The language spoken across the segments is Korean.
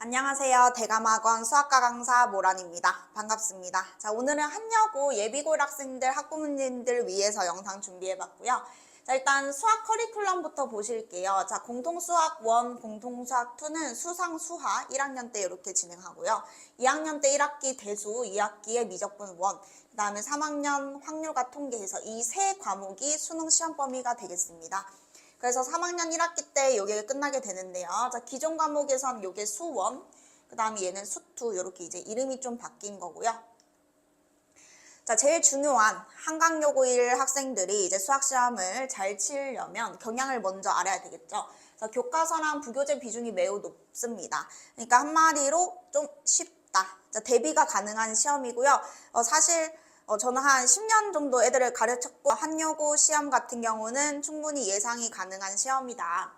안녕하세요. 대감학원 수학과 강사 모란입니다. 반갑습니다. 자, 오늘은 한여고 예비고일 학생들, 학부모님들 위해서 영상 준비해봤고요. 자, 일단 수학 커리큘럼부터 보실게요. 자, 공통수학 1, 공통수학 2는 수상, 수하 1학년 때 이렇게 진행하고요. 2학년 때 1학기 대수, 2학기에 미적분 1, 그 다음에 3학년 확률과 통계에서 이 세 과목이 수능 시험 범위가 되겠습니다. 그래서 3학년 1학기 때 이게 끝나게 되는데요. 자, 기존 과목에선 이게 수1, 그 다음에 얘는 수2, 이렇게 이제 이름이 좀 바뀐 거고요. 자, 제일 중요한 한강여고1 학생들이 이제 수학시험을 잘 치려면 경향을 먼저 알아야 되겠죠. 그래서 교과서랑 부교재 비중이 매우 높습니다. 그러니까 한마디로 좀 쉽다. 자, 대비가 가능한 시험이고요. 사실 저는 한 10년 정도 애들을 가르쳤고 한여고 시험 같은 경우는 충분히 예상이 가능한 시험이다.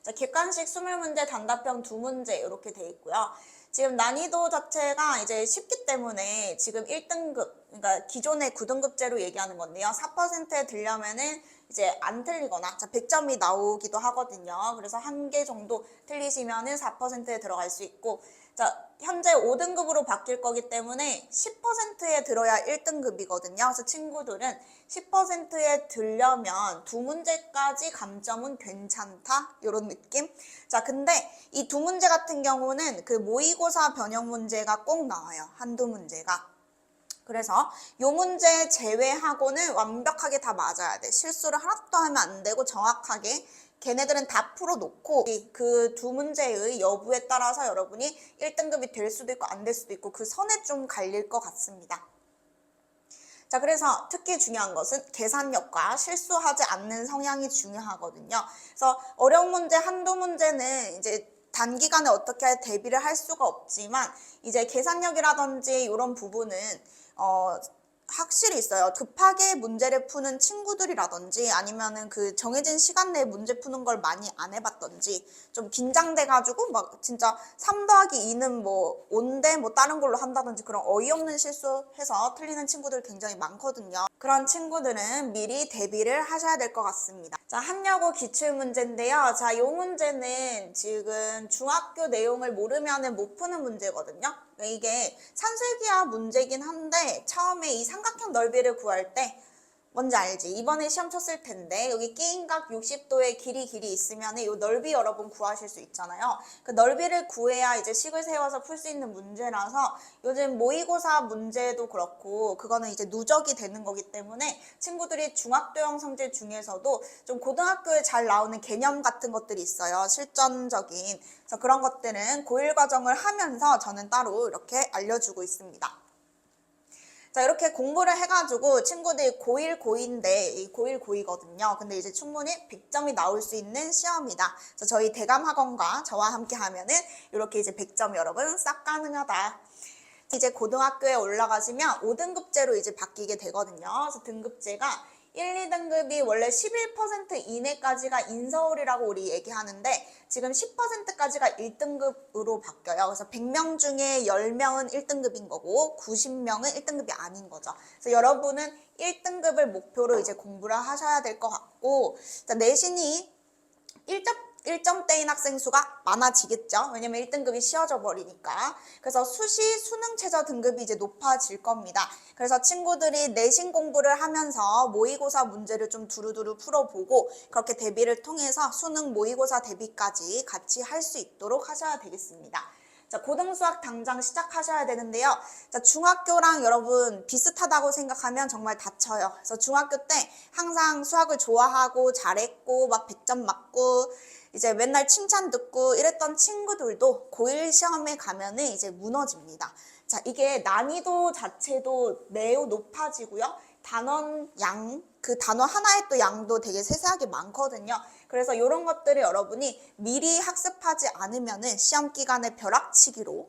자, 객관식 20문제, 단답형 2문제 이렇게 돼 있고요. 지금 난이도 자체가 이제 쉽기 때문에 지금 1등급, 그러니까 기존의 9등급제로 얘기하는 건데요. 4%에 들려면은 이제 안 틀리거나, 자, 100점이 나오기도 하거든요. 그래서 한 개 정도 틀리시면은 4%에 들어갈 수 있고, 자, 현재 5등급으로 바뀔 거기 때문에 10%에 들어야 1등급이거든요. 그래서 친구들은 10%에 들려면 2문제까지 감점은 괜찮다, 이런 느낌. 자, 근데 이 2문제 같은 경우는 그 모의고사 변형 문제가 꼭 나와요. 한두 문제가. 그래서 이 문제 제외하고는 완벽하게 다 맞아야 돼. 실수를 하나도 하면 안 되고 정확하게 걔네들은 다 풀어놓고 그 2문제의 여부에 따라서 여러분이 1등급이 될 수도 있고 안 될 수도 있고 그 선에 좀 갈릴 것 같습니다. 자, 그래서 특히 중요한 것은 계산력과 실수하지 않는 성향이 중요하거든요. 그래서 어려운 문제 한두 문제는 이제 단기간에 어떻게 대비를 할 수가 없지만 이제 계산력이라든지 이런 부분은 확실히 있어요. 급하게 문제를 푸는 친구들이라든지 아니면은 그 정해진 시간 내에 문제 푸는 걸 많이 안 해봤던지 좀 긴장돼가지고 막 진짜 3 더하기 2는 뭐 5인데 뭐 다른 걸로 한다든지 그런 어이없는 실수해서 틀리는 친구들 굉장히 많거든요. 그런 친구들은 미리 대비를 하셔야 될 것 같습니다. 자, 한여고 기출문제인데요. 자, 이 문제는 지금 중학교 내용을 모르면은 못 푸는 문제거든요. 이게 산술기하 문제긴 한데 처음에 이 삼각형 넓이를 구할 때 뭔지 알지? 이번에 시험 쳤을 텐데 여기 끼인각 60도의 길이 있으면 이 넓이 여러분 구하실 수 있잖아요. 그 넓이를 구해야 이제 식을 세워서 풀 수 있는 문제라서 요즘 모의고사 문제도 그렇고 그거는 이제 누적이 되는 거기 때문에 친구들이 중학교형 성질 중에서도 좀 고등학교에 잘 나오는 개념 같은 것들이 있어요. 실전적인. 그래서 그런 것들은 고1 과정을 하면서 저는 따로 이렇게 알려주고 있습니다. 자, 이렇게 공부를 해가지고 친구들이 고1, 고2인데 고1, 고2거든요. 근데 이제 충분히 100점이 나올 수 있는 시험이다. 그래서 저희 대감학원과 저와 함께 하면은 이렇게 이제 100점 여러분 싹 가능하다. 이제 고등학교에 올라가시면 5등급제로 이제 바뀌게 되거든요. 그래서 등급제가 1, 2등급이 원래 11% 이내까지가 인서울이라고 우리 얘기하는데 지금 10%까지가 1등급으로 바뀌어요. 그래서 100명 중에 10명은 1등급인 거고 90명은 1등급이 아닌 거죠. 그래서 여러분은 1등급을 목표로 이제 공부를 하셔야 될 것 같고, 자, 내신이 1점대인 학생 수가 많아지겠죠. 왜냐면 1등급이 쉬워져 버리니까. 그래서 수시, 수능 최저 등급이 이제 높아질 겁니다. 그래서 친구들이 내신 공부를 하면서 모의고사 문제를 좀 두루두루 풀어보고 그렇게 대비를 통해서 수능 모의고사 대비까지 같이 할 수 있도록 하셔야 되겠습니다. 자, 고등수학 당장 시작하셔야 되는데요. 자, 중학교랑 여러분 비슷하다고 생각하면 정말 다쳐요. 그래서 중학교 때 항상 수학을 좋아하고 잘했고 막 100점 맞고 이제 맨날 칭찬 듣고 이랬던 친구들도 고1 시험에 가면은 이제 무너집니다. 자, 이게 난이도 자체도 매우 높아지고요. 단원 양, 그 단원 하나의 또 양도 되게 세세하게 많거든요. 그래서 이런 것들을 여러분이 미리 학습하지 않으면은 시험 기간에 벼락치기로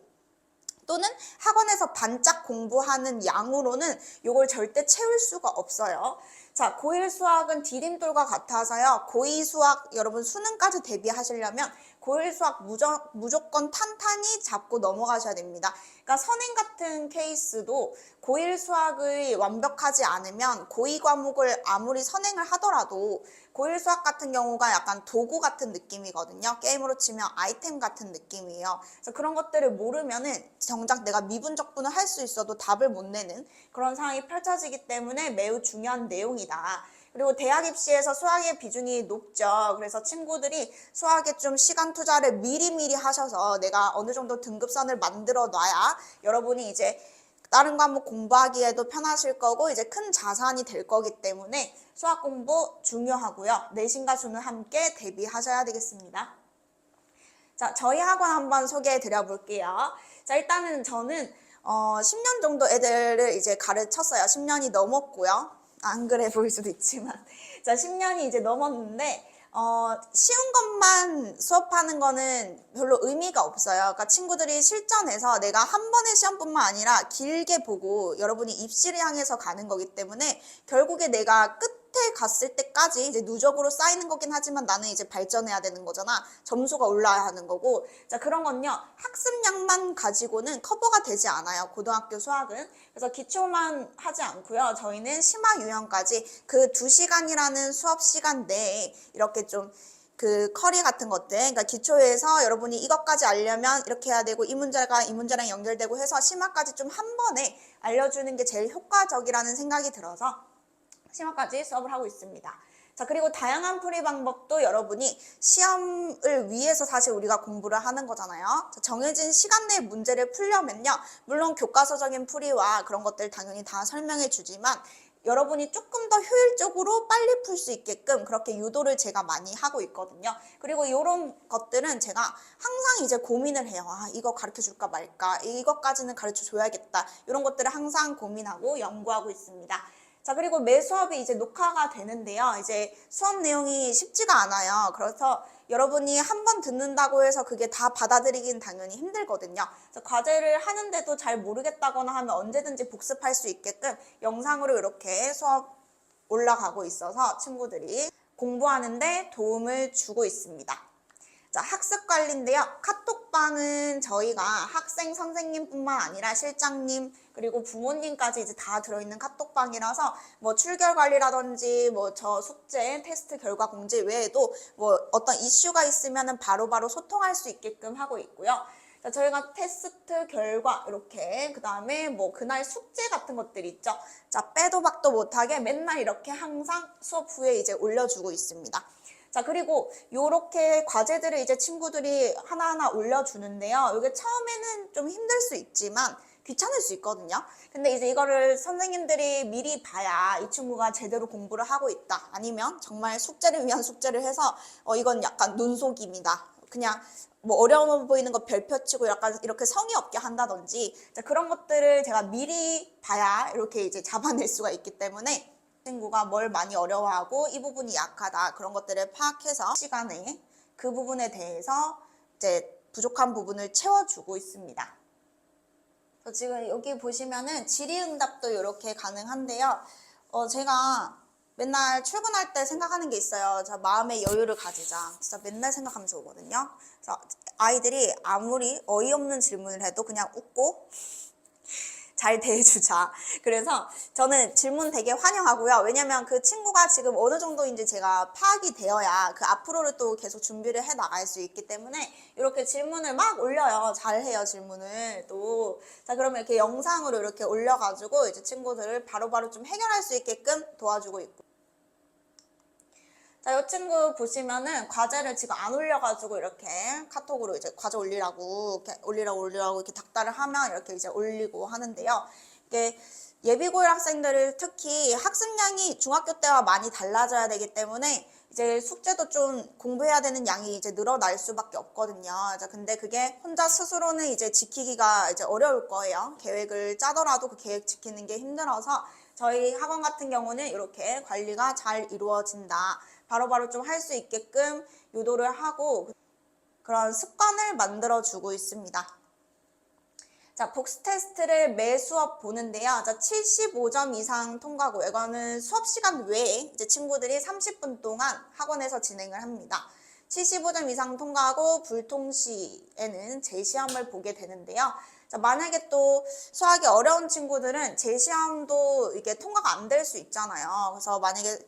또는 학원에서 반짝 공부하는 양으로는 이걸 절대 채울 수가 없어요. 자, 고1 수학은 디딤돌과 같아서요. 고2 수학 여러분 수능까지 대비하시려면 고일 수학 무조건 탄탄히 잡고 넘어가셔야 됩니다. 그러니까 선행 같은 케이스도 고1 수학을 완벽하지 않으면 고2 과목을 아무리 선행을 하더라도 고1 수학 같은 경우가 약간 도구 같은 느낌이거든요. 게임으로 치면 아이템 같은 느낌이에요. 그래서 그런 것들을 모르면은 정작 내가 미분적분을 할 수 있어도 답을 못 내는 그런 상황이 펼쳐지기 때문에 매우 중요한 내용이다. 그리고 대학 입시에서 수학의 비중이 높죠. 그래서 친구들이 수학에 좀 시간 투자를 미리미리 하셔서 내가 어느 정도 등급선을 만들어 놔야 여러분이 이제 다른 과목 공부하기에도 편하실 거고 이제 큰 자산이 될 거기 때문에 수학 공부 중요하고요. 내신과 수능 함께 대비하셔야 되겠습니다. 자, 저희 학원 한번 소개해 드려 볼게요. 자, 일단은 저는 10년 정도 애들을 이제 가르쳤어요. 10년이 넘었고요. 안 그래 보일 수도 있지만 자 10년이 이제 넘었는데 쉬운 것만 수업하는 거는 별로 의미가 없어요. 그러니까 친구들이 실전에서 내가 한 번의 시험뿐만 아니라 길게 보고 여러분이 입시를 향해서 가는 거기 때문에 결국에 내가 끝에 갔을 때까지 이제 누적으로 쌓이는 거긴 하지만 나는 이제 발전해야 되는 거잖아. 점수가 올라야 하는 거고. 자, 그런 건요. 학습량만 가지고는 커버가 되지 않아요. 고등학교 수학은. 그래서 기초만 하지 않고요. 저희는 심화 유형까지 그 2시간이라는 수업 시간 내에 이렇게 좀 그 커리 같은 것들, 그러니까 기초에서 여러분이 이것까지 알려면 이렇게 해야 되고 이 문제가 이 문제랑 연결되고 해서 심화까지 좀 한 번에 알려주는 게 제일 효과적이라는 생각이 들어서 심화까지 수업을 하고 있습니다. 자, 그리고 다양한 풀이 방법도 여러분이 시험을 위해서 사실 우리가 공부를 하는 거잖아요. 자, 정해진 시간 내에 문제를 풀려면요. 물론 교과서적인 풀이와 그런 것들 당연히 다 설명해 주지만 여러분이 조금 더 효율적으로 빨리 풀 수 있게끔 그렇게 유도를 제가 많이 하고 있거든요. 그리고 이런 것들은 제가 항상 이제 고민을 해요. 아, 이거 가르쳐 줄까 말까? 이것까지는 가르쳐 줘야겠다. 이런 것들을 항상 고민하고 연구하고 있습니다. 자, 그리고 매 수업이 이제 녹화가 되는데요. 이제 수업 내용이 쉽지가 않아요. 그래서 여러분이 한 번 듣는다고 해서 그게 다 받아들이긴 당연히 힘들거든요. 그래서 과제를 하는데도 잘 모르겠다거나 하면 언제든지 복습할 수 있게끔 영상으로 이렇게 수업 올라가고 있어서 친구들이 공부하는데 도움을 주고 있습니다. 자, 학습 관리인데요. 카톡방은 저희가 학생 선생님뿐만 아니라 실장님 그리고 부모님까지 이제 다 들어있는 카톡방이라서 뭐 출결 관리라든지 뭐 저 숙제 테스트 결과 공지 외에도 뭐 어떤 이슈가 있으면은 바로바로 소통할 수 있게끔 하고 있고요. 자, 저희가 테스트 결과 이렇게 그 다음에 뭐 그날 숙제 같은 것들 있죠. 자, 빼도 박도 못하게 맨날 이렇게 항상 수업 후에 이제 올려주고 있습니다. 자, 그리고 요렇게 과제들을 이제 친구들이 하나하나 올려주는데요. 이게 처음에는 좀 힘들 수 있지만 귀찮을 수 있거든요. 근데 이제 이거를 선생님들이 미리 봐야 이 친구가 제대로 공부를 하고 있다. 아니면 정말 숙제를 위한 숙제를 해서 이건 약간 눈속임이다. 그냥 뭐 어려워 보이는 거 별표 치고 약간 이렇게 성의 없게 한다든지 그런 것들을 제가 미리 봐야 이렇게 이제 잡아낼 수가 있기 때문에 친구가 뭘 많이 어려워하고 이 부분이 약하다 그런 것들을 파악해서 시간에 그 부분에 대해서 이제 부족한 부분을 채워주고 있습니다. 지금 여기 보시면은 질의응답도 이렇게 가능한데요. 제가 맨날 출근할 때 생각하는 게 있어요. 자, 마음의 여유를 가지자. 진짜 맨날 생각하면서 오거든요. 그래서 아이들이 아무리 어이없는 질문을 해도 그냥 웃고 잘 대해주자. 그래서 저는 질문 되게 환영하고요. 왜냐면 그 친구가 지금 어느 정도인지 제가 파악이 되어야 그 앞으로를 또 계속 준비를 해 나갈 수 있기 때문에 이렇게 질문을 막 올려요. 잘해요, 질문을 또. 자, 그러면 이렇게 영상으로 이렇게 올려가지고 이제 친구들을 바로바로 좀 해결할 수 있게끔 도와주고 있고. 자, 이 친구 보시면은 과제를 지금 안 올려가지고 이렇게 카톡으로 이제 과제 올리라고 이렇게 올리라고 이렇게 닥달을 하면 이렇게 이제 올리고 하는데요. 이게 예비고일 학생들을 특히 학습량이 중학교 때와 많이 달라져야 되기 때문에 이제 숙제도 좀 공부해야 되는 양이 이제 늘어날 수밖에 없거든요. 자, 근데 그게 혼자 스스로는 이제 지키기가 이제 어려울 거예요. 계획을 짜더라도 그 계획 지키는 게 힘들어서 저희 학원 같은 경우는 이렇게 관리가 잘 이루어진다. 바로바로 좀 할 수 있게끔 유도를 하고 그런 습관을 만들어주고 있습니다. 자, 복수 테스트를 매 수업 보는데요. 자, 75점 이상 통과고 이거는 수업 시간 외에 이제 친구들이 30분 동안 학원에서 진행을 합니다. 75점 이상 통과하고 불통시에는 재시험을 보게 되는데요. 자, 만약에 또 수학이 어려운 친구들은 재시험도 이게 통과가 안 될 수 있잖아요. 그래서 만약에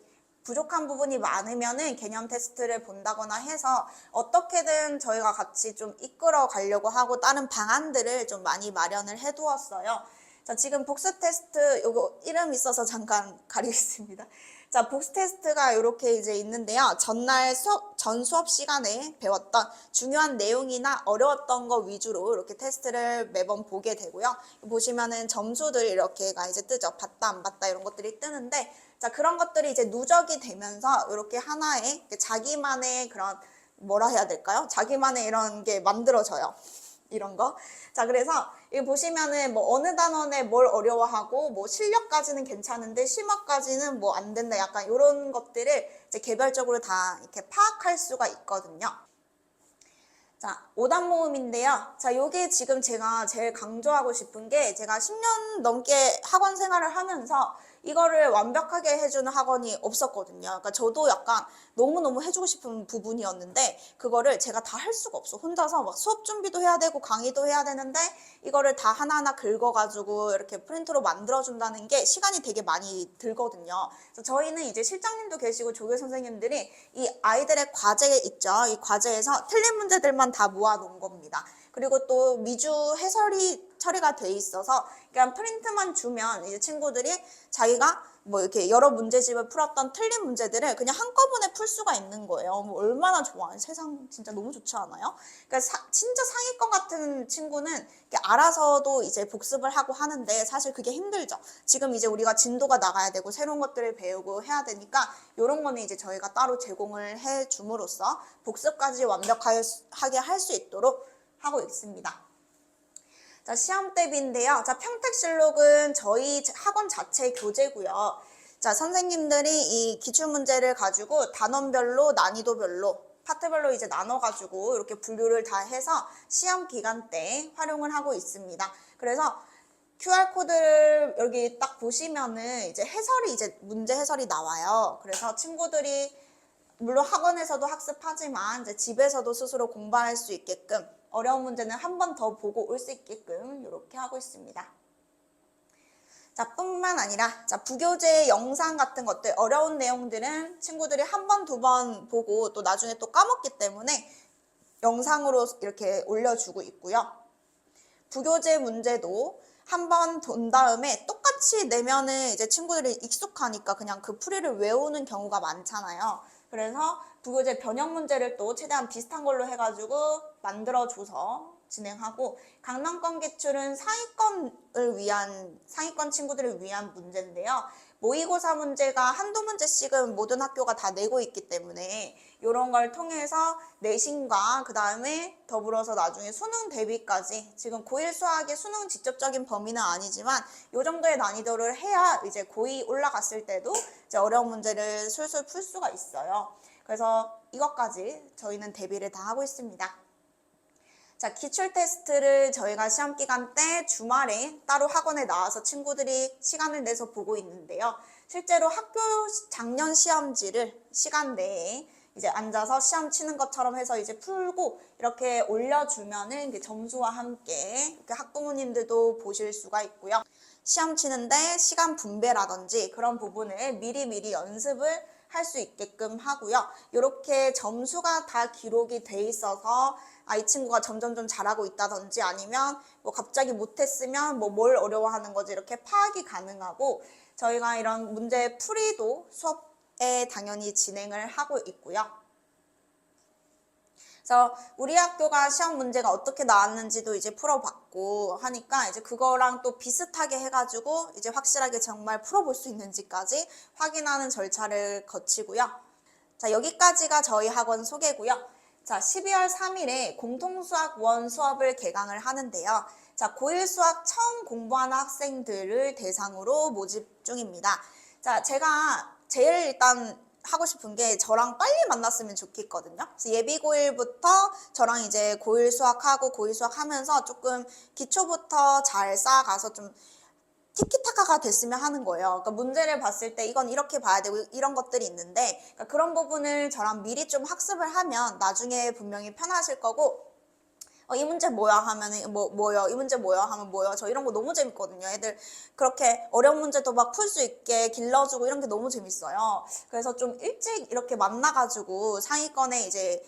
부족한 부분이 많으면은 개념 테스트를 본다거나 해서 어떻게든 저희가 같이 좀 이끌어 가려고 하고 다른 방안들을 좀 많이 마련을 해 두었어요. 자, 지금 복습 테스트 요거 이름 있어서 잠깐 가리겠습니다. 자, 복습 테스트가 이렇게 이제 있는데요. 전 수업 시간에 배웠던 중요한 내용이나 어려웠던 거 위주로 이렇게 테스트를 매번 보게 되고요. 보시면은 점수들 이렇게가 이제 뜨죠. 봤다, 안 봤다 이런 것들이 뜨는데, 자, 그런 것들이 이제 누적이 되면서 이렇게 하나의 자기만의 그런 뭐라 해야 될까요? 자기만의 이런 게 만들어져요. 이런 거. 자, 그래서 여기 보시면은 뭐 어느 단원에 뭘 어려워하고 뭐 실력까지는 괜찮은데 심화까지는 뭐 안 된다. 약간 이런 것들을 이제 개별적으로 다 이렇게 파악할 수가 있거든요. 자, 5단 모음인데요. 자, 요게 지금 제가 제일 강조하고 싶은 게 제가 10년 넘게 학원 생활을 하면서 이거를 완벽하게 해주는 학원이 없었거든요. 그러니까 저도 약간 너무너무 해주고 싶은 부분이었는데 그거를 제가 다 할 수가 없어. 혼자서 막 수업 준비도 해야 되고 강의도 해야 되는데 이거를 다 하나하나 긁어가지고 이렇게 프린트로 만들어준다는 게 시간이 되게 많이 들거든요. 그래서 저희는 이제 실장님도 계시고 조교 선생님들이 이 아이들의 과제 있죠. 이 과제에서 틀린 문제들만 다 모아놓은 겁니다. 그리고 또 미주 해설이 처리가 돼 있어서 그냥 프린트만 주면 이제 친구들이 자기가 뭐 이렇게 여러 문제집을 풀었던 틀린 문제들을 그냥 한꺼번에 풀 수가 있는 거예요. 뭐 얼마나 좋아. 세상 진짜 너무 좋지 않아요? 그러니까 진짜 상위권 같은 친구는 이렇게 알아서도 이제 복습을 하고 하는데 사실 그게 힘들죠. 지금 이제 우리가 진도가 나가야 되고 새로운 것들을 배우고 해야 되니까 이런 거는 이제 저희가 따로 제공을 해 줌으로써 복습까지 완벽하게 할 수 있도록 하고 있습니다. 자, 시험 대비인데요. 자, 평택실록은 저희 학원 자체 교재고요. 자, 선생님들이 이 기출문제를 가지고 단원별로 난이도별로 파트별로 이제 나눠가지고 이렇게 분류를 다 해서 시험 기간 때 활용을 하고 있습니다. 그래서 QR코드를 여기 딱 보시면은 이제 해설이 이제 문제 해설이 나와요. 그래서 친구들이 물론 학원에서도 학습하지만 이제 집에서도 스스로 공부할 수 있게끔 어려운 문제는 한 번 더 보고 올 수 있게끔 이렇게 하고 있습니다. 자, 뿐만 아니라 자, 부교재 영상 같은 것들 어려운 내용들은 친구들이 한 번, 두 번 보고 또 나중에 또 까먹기 때문에 영상으로 이렇게 올려주고 있고요. 부교재 문제도 한 번 본 다음에 똑같이 내면은 이제 친구들이 익숙하니까 그냥 그 풀이를 외우는 경우가 많잖아요. 그래서 부교재 변형 문제를 또 최대한 비슷한 걸로 해가지고 만들어줘서 진행하고 강남권 기출은 상위권 친구들을 위한 문제인데요. 모의고사 문제가 한두 문제씩은 모든 학교가 다 내고 있기 때문에 이런 걸 통해서 내신과 그 다음에 더불어서 나중에 수능 대비까지 지금 고1 수학의 수능 직접적인 범위는 아니지만 이 정도의 난이도를 해야 이제 고2 올라갔을 때도 이제 어려운 문제를 술술 풀 수가 있어요. 그래서 이것까지 저희는 대비를 다 하고 있습니다. 자, 기출 테스트를 저희가 시험 기간 때 주말에 따로 학원에 나와서 친구들이 시간을 내서 보고 있는데요. 실제로 학교 작년 시험지를 시간 내에 이제 앉아서 시험 치는 것처럼 해서 이제 풀고 이렇게 올려주면은 점수와 함께 이렇게 학부모님들도 보실 수가 있고요. 시험 치는데 시간 분배라든지 그런 부분을 미리 연습을 할 수 있게끔 하고요. 이렇게 점수가 다 기록이 돼 있어서 이 친구가 점점 좀 잘하고 있다든지 아니면 뭐 갑자기 못했으면 뭐 뭘 어려워하는 거지 이렇게 파악이 가능하고 저희가 이런 문제 풀이도 수업에 당연히 진행을 하고 있고요. 그래서 우리 학교가 시험 문제가 어떻게 나왔는지도 이제 풀어봤고 하니까 이제 그거랑 또 비슷하게 해가지고 이제 확실하게 정말 풀어볼 수 있는지까지 확인하는 절차를 거치고요. 자, 여기까지가 저희 학원 소개고요. 자, 12월 3일에 공통수학 1 수업을 개강을 하는데요. 자, 고1 수학 처음 공부하는 학생들을 대상으로 모집 중입니다. 자, 제가 제일 일단 하고 싶은 게 저랑 빨리 만났으면 좋겠거든요. 그래서 예비 고1부터 저랑 이제 고1 수학하고 고2 수학하면서 조금 기초부터 잘 쌓아가서 좀 티키타카가 됐으면 하는 거예요. 그러니까 문제를 봤을 때 이건 이렇게 봐야 되고 이런 것들이 있는데, 그러니까 그런 부분을 저랑 미리 좀 학습을 하면 나중에 분명히 편하실 거고, 이 문제 뭐야 하면은 뭐요, 이 문제 뭐야 하면 뭐요. 저 이런 거 너무 재밌거든요. 애들 그렇게 어려운 문제도 막 풀 수 있게 길러주고 이런 게 너무 재밌어요. 그래서 좀 일찍 이렇게 만나가지고 상위권에 이제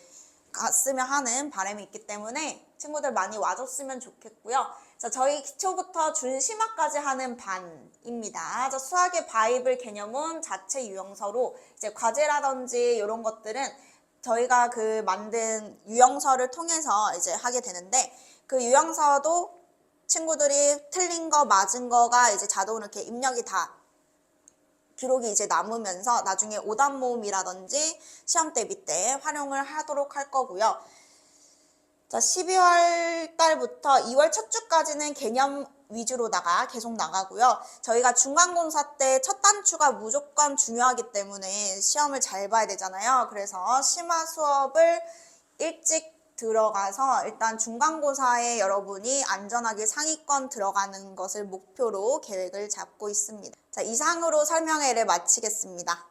갔으면 하는 바람이 있기 때문에 친구들 많이 와줬으면 좋겠고요. 자, 저희 기초부터 준심화까지 하는 반입니다. 자, 수학의 바이블 개념은 자체 유형서로 이제 과제라든지 이런 것들은 저희가 그 만든 유형서를 통해서 이제 하게 되는데, 그 유형서도 친구들이 틀린 거 맞은 거가 이제 자동으로 이렇게 입력이 다 기록이 이제 남으면서 나중에 오답 모음이라든지 시험 대비 때 활용을 하도록 할 거고요. 자, 12월 달부터 2월 첫 주까지는 개념 위주로다가 계속 나가고요. 저희가 중간고사 때 첫 단추가 무조건 중요하기 때문에 시험을 잘 봐야 되잖아요. 그래서 심화 수업을 일찍 들어가서 일단 중간고사에 여러분이 안전하게 상위권 들어가는 것을 목표로 계획을 잡고 있습니다. 자, 이상으로 설명회를 마치겠습니다.